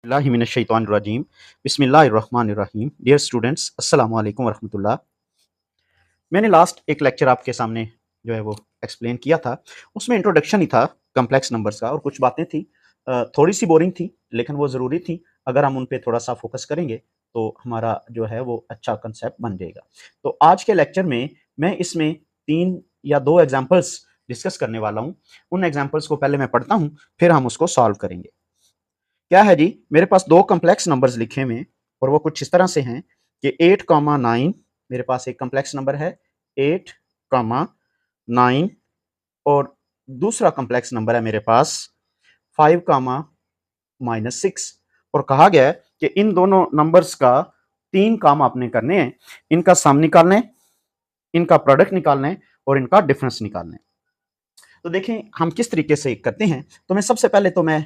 बिस्मिल्लाहिमिनश्शैतानिर्रजीम बिस्मिल्लाहिर्रहमानिर्रहीम। Dear students, अस्सलाम वालेकुम वरहमतुल्लाह। मैंने लास्ट एक लेक्चर आपके सामने जो है वो एक्सप्लेन किया था। उसमें इंट्रोडक्शन ही था कम्प्लेक्स नंबर्स का और कुछ बातें थी, थोड़ी सी बोरिंग थी लेकिन वो ज़रूरी थी। अगर हम उन पे थोड़ा सा फोकस करेंगे तो हमारा जो है वो अच्छा कंसेप्ट बन जाएगा। तो आज के लेक्चर में मैं इसमें 3 या 2 एग्जांपल्स डिस्कस करने वाला हूँ। उन एग्जांपल्स को पहले मैं पढ़ता हूँ, फिर हम उसको सॉल्व करेंगे। क्या है जी, मेरे पास 2 कॉम्प्लेक्स नंबर्स लिखे हुए हैं और वो कुछ इस तरह से हैं कि 8,9 मेरे पास एक कॉम्प्लेक्स नंबर है, 8,9 और दूसरा कॉम्प्लेक्स नंबर है मेरे पास 5,-6 और कहा गया है कि इन दोनों नंबर्स का 3 काम आपने करने हैं। इनका सम निकालना है, इनका प्रोडक्ट निकालना है और इनका डिफरेंस निकालना है। तो देखें हम किस तरीके से करते हैं। तो मैं सबसे पहले तो मैं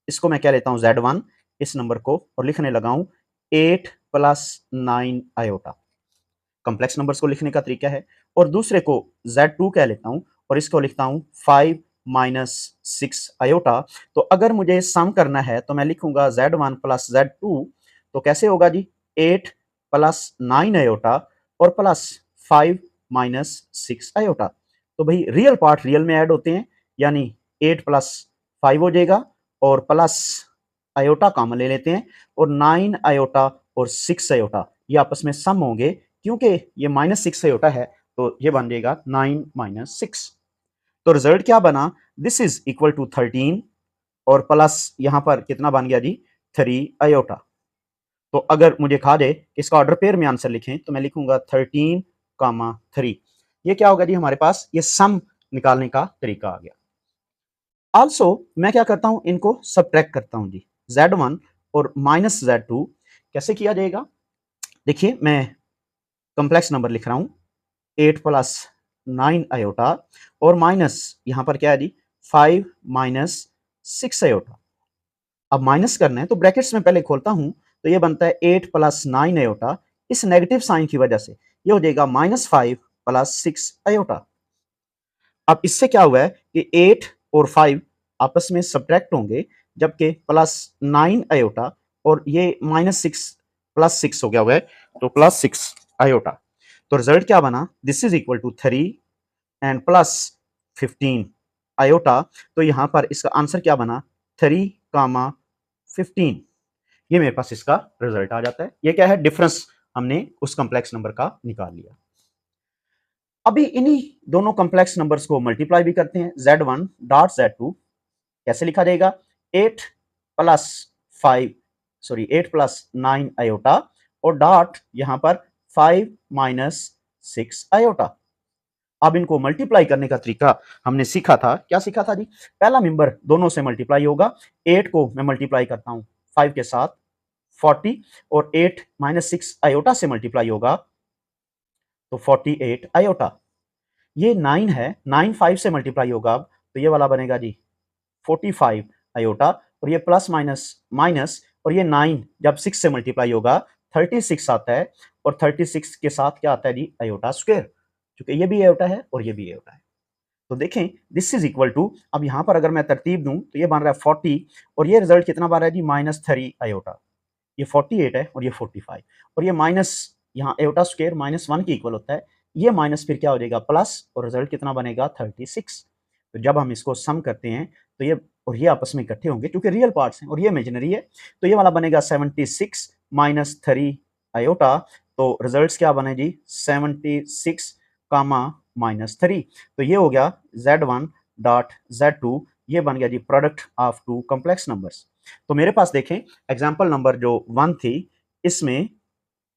इसको मैं क्या लेता हूँ Z1 इस नंबर को और लिखने लगा हूँ 8 + 9 आयोटा। कॉम्प्लेक्स नंबर्स को लिखने का तरीका है। और दूसरे को Z2 कह लेता हूँ और इसको लिखता हूँ 5 - 6 आयोटा। तो अगर मुझे सम करना है तो मैं लिखूंगा Z1 + Z2। तो कैसे होगा जी, 8 + 9 आयोटा और प्लस 5 - 6 आयोटा। तो भाई रियल पार्ट रियल में ऐड होते हैं, यानी 8 + 5 हो जाएगा और प्लस आयोटा कॉमन ले लेते हैं और 9 आयोटा और 6 आयोटा ये आपस में सम होंगे। क्योंकि ये -6 आयोटा है तो ये बन जाएगा 9 - 6। तो रिजल्ट क्या बना, दिस इज इक्वल टू 13 और प्लस यहां पर कितना बन गया जी, 3 आयोटा। तो अगर मुझे कहा जाए इसका ऑर्डर पेयर में आंसर लिखें तो मैं लिखूंगा 13,3। ये क्या होगा जी, हमारे पास ये सम निकालने का तरीका आ गया। आल्सो मैं क्या करता हूं, इनको सबट्रैक्ट करता हूं जी। Z1 और -Z2 कैसे किया जाएगा, देखिए मैं कॉम्प्लेक्स नंबर लिख रहा हूं 8 + 9 आयोटा और माइनस यहां पर क्या है जी 5 - 6 आयोटा। अब माइनस करना है तो ब्रैकेट्स में पहले खोलता हूं तो ये बनता है 8 + 9 आयोटा। इस नेगेटिव साइन की वजह से ये हो जाएगा -5 + 6 आयोटा। अब इससे क्या हुआ है कि 8 और 5 आपस में सब्ट्रैक्ट होंगे, जबकि +9 आयोटा और ये -6 + 6 हो गया हुआ है, तो +6 आयोटा। तो रिजल्ट क्या बना, this is equal to 3 and +15 iota. तो यहां पर इसका आंसर क्या बना, 3,15। ये मेरे पास इसका रिजल्ट आ जाता है। ये क्या है, डिफरेंस हमने उस कॉम्प्लेक्स नंबर का निकाल लिया। अभी इन्हीं दोनों कॉम्प्लेक्स नंबर्स को मल्टीप्लाई भी करते हैं। Z1 डॉट Z2 कैसे लिखा जाएगा, 8 + 5 सॉरी 8 + 9 आयोटा और डॉट यहां पर 5 - 6 आयोटा। अब इनको मल्टीप्लाई करने का तरीका हमने सीखा था। क्या सीखा था जी, पहला मेंबर दोनों से मल्टीप्लाई होगा। 8 को मैं मल्टीप्लाई करता हूं 5 के साथ 40 और 8 - 6 आयोटा से मल्टीप्लाई होगा तो 48 आयोटा। ये 9 है, 9 5 से मल्टीप्लाई होगा अब तो ये वाला बनेगा जी 45 आयोटा और ये प्लस माइनस माइनस और ये 9 जब 6 से मल्टीप्लाई होगा 36 आता है और 36 के साथ क्या आता है जी, आयोटा स्क्वायर, क्योंकि ये भी आयोटा है और ये भी आयोटा है। तो देखें दिस इज इक्वल टू, अब यहां पर अगर मैं तरतीब दूं तो ये बन रहा है 40 और ये रिजल्ट कितना बन रहा है जी, -3 आयोटा। ये 48 है और ये 45 और ये माइनस यहाँ एयोटा स्क्वायर -1 के इक्वल होता है। ये माइनस फिर क्या हो जाएगा प्लस और रिजल्ट कितना बनेगा 36। तो जब हम इसको सम करते हैं तो ये और ये आपस में इकट्ठे होंगे क्योंकि रियल पार्ट्स हैं और ये इमेजिनरी है। तो ये वाला बनेगा 76 - 3 आयोटा। तो रिजल्ट्स क्या बने जी, 76, -3। तो ये हो गया Z1 डॉट Z2, ये बन गया जी product of two complex numbers. तो मेरे पास देखें एग्जाम्पल नंबर जो 1 थी, इसमें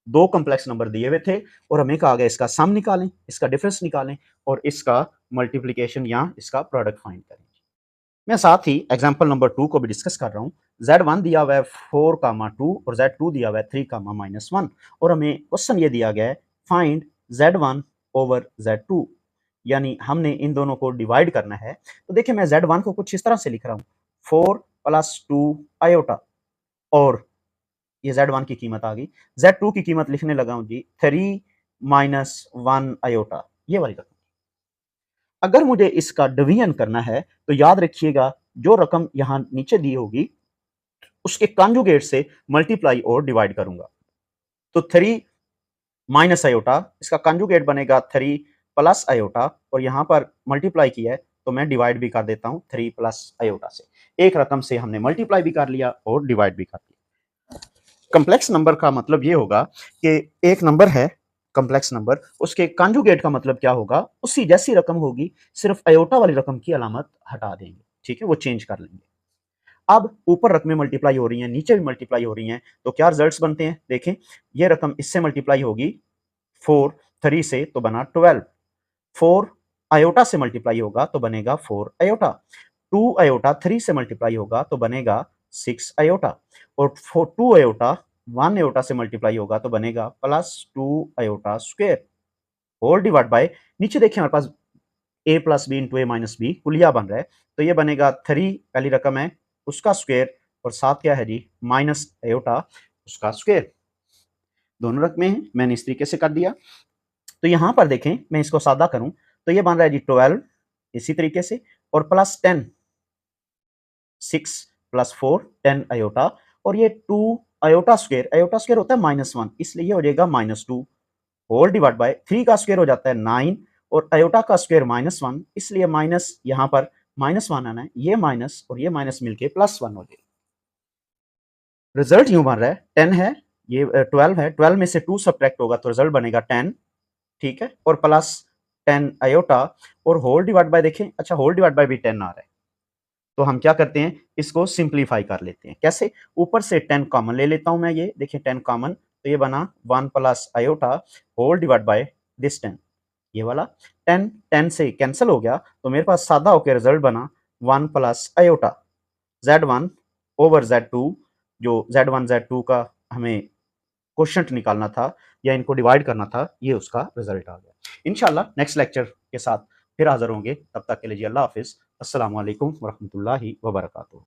2 कॉम्प्लेक्स नंबर दिए हुए थे और हमें कहा गया इसका सम निकालें, इसका डिफरेंस निकालें और इसका मल्टीप्लीकेशन या इसका प्रोडक्ट फाइंड करें। मैं साथ ही एग्जाम्पल नंबर 2 को भी डिस्कस कर रहा हूँ। Z1 दिया हुआ है 4,2 और Z2 दिया हुआ है 3,-1 और हमें क्वेश्चन ये दिया गया है फाइंड Z1 ओवर Z2, यानी हमने इन दोनों को डिवाइड करना है। तो देखिए मैं Z1 को कुछ इस तरह से लिख रहा हूँ 4 + 2 आयोटा और ये Z1 की कीमत आ गई। Z2 की कीमत लिखने लगा हूं जी 3 - 1 आयोटा, ये वाली रकम। अगर मुझे इसका डिवीजन करना है तो याद रखिएगा जो रकम यहां नीचे दी होगी उसके कॉन्जुगेट से मल्टीप्लाई और डिवाइड करूंगा। तो 3 माइनस आयोटा, इसका कॉन्जुगेट बनेगा 3 प्लस आयोटा, और यहां पर मल्टीप्लाई किया है तो मैं डिवाइड भी कर देता हूं 3 प्लस आयोटा से। एक रकम से हमने मल्टीप्लाई भी कर लिया और डिवाइड भी कर लिया। कॉम्प्लेक्स नंबर का मतलब ये होगा कि एक नंबर है कॉम्प्लेक्स नंबर, उसके कॉन्जुगेट का मतलब क्या होगा, उसी जैसी रकम होगी, सिर्फ आयोटा वाली रकम की अलामत हटा देंगे, ठीक है, वो चेंज कर लेंगे। अब ऊपर रकमें मल्टीप्लाई हो रही हैं, नीचे भी मल्टीप्लाई हो रही हैं, तो क्या रिजल्ट्स बनते हैं, देखें, ये रकम इससे मल्टीप्लाई होगी 4 3 से तो बना 12, 4 आयोटा से मल्टीप्लाई होगा तो बनेगा 4 आयोटा, 2 आयोटा 3 से मल्टीप्लाई होगा तो बनेगा 6 आयोटा, और 2 आयोटा 1 आयोटा से मल्टीप्लाई होगा तो बनेगा plus 2 iota square, whole divide by, नीचे देखिए हमारे पास a plus B into A minus B कुलिया बन रहा है, तो ये बनेगा 3 पहली रकम है उसका स्क्वायर, और साथ क्या है जी माइनस आयोटा उसका स्क्वायर। दोनों रकमें हैं, मैंने इस तरीके से कर दिया। तो यहां पर देखें, मैं इसको सादा करूं तो ये बन रहा है जी 12 इसी तरीके से, और प्लस 10, 6 प्लस 4 10 आयोटा, और ये 2 आयोटा स्क्वायर होता है -1, इसलिए ये हो जाएगा -2, होल डिवाइड बाय 3 का स्क्वायर हो जाता है 9, और आयोटा का स्क्वायर -1, इसलिए माइनस यहां पर -1 आना है, ये माइनस और ये माइनस मिलके +1 हो जाएगा। रिजल्ट यूं बन रहा है 10 है, ये 12 है, 12 में से 2 सब्ट्रैक्ट होगा तो रिजल्ट बनेगा 10, ठीक है, और प्लस 10 आयोटा, और होल डिवाइड बाय देखें, अच्छा होल डिवाइड बाय भी 10 आ रहा है, तो हम क्या करते हैं, इसको सिंप्लीफाई कर लेते हैं। कैसे, ऊपर से 10 कॉमन ले लेता हूं मैं, ये देखिए 10 कॉमन, तो ये बना 1 plus iota whole divide by this 10, ये वाला 10 10 से कैंसिल हो गया, तो मेरे पास सादा होकर रिजल्ट बना 1 plus iota z1 over z2, जो z1 z2 का हमें क्वोशंट निकालना था या इनको डिवाइड करना था, ये उसका रिजल्ट आ गया। इंशाल्लाह नेक्स्ट लेक्चर के साथ फिर हाजिर होंगे, तब तक के लिए जी अल्लाह हाफिज, अस्सलाम वालेकुम वरहमतुल्लाहि वबरकातुहू।